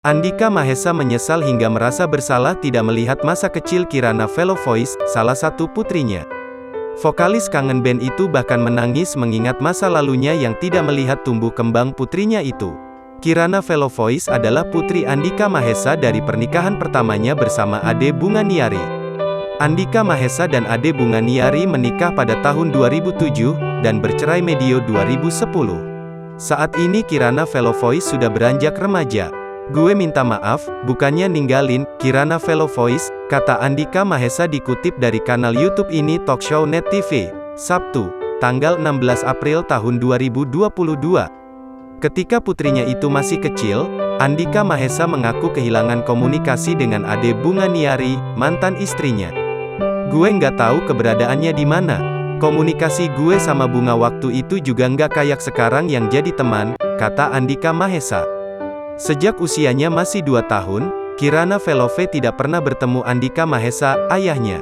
Andhika Mahesa menyesal hingga merasa bersalah tidak melihat masa kecil Kirana Velovoice, salah satu putrinya. Vokalis kangen band itu bahkan menangis mengingat masa lalunya yang tidak melihat tumbuh kembang putrinya itu. Kirana Velovoice adalah putri Andhika Mahesa dari pernikahan pertamanya bersama Ade Bunganiari. Andhika Mahesa dan Ade Bunganiari menikah pada tahun 2007, dan bercerai medio 2010. Saat ini Kirana Velovoice sudah beranjak remaja. "Gue minta maaf, bukannya ninggalin Kirana Velovoice," kata Andhika Mahesa dikutip dari kanal YouTube ini Talkshow Net TV, Sabtu, tanggal 16 April tahun 2022. Ketika putrinya itu masih kecil, Andhika Mahesa mengaku kehilangan komunikasi dengan Ade Bunganiari, mantan istrinya. "Gue nggak tahu keberadaannya di mana. Komunikasi gue sama Bunga waktu itu juga nggak kayak sekarang yang jadi teman," kata Andhika Mahesa. Sejak usianya masih 2 tahun, Kirana Velovoice tidak pernah bertemu Andhika Mahesa, ayahnya.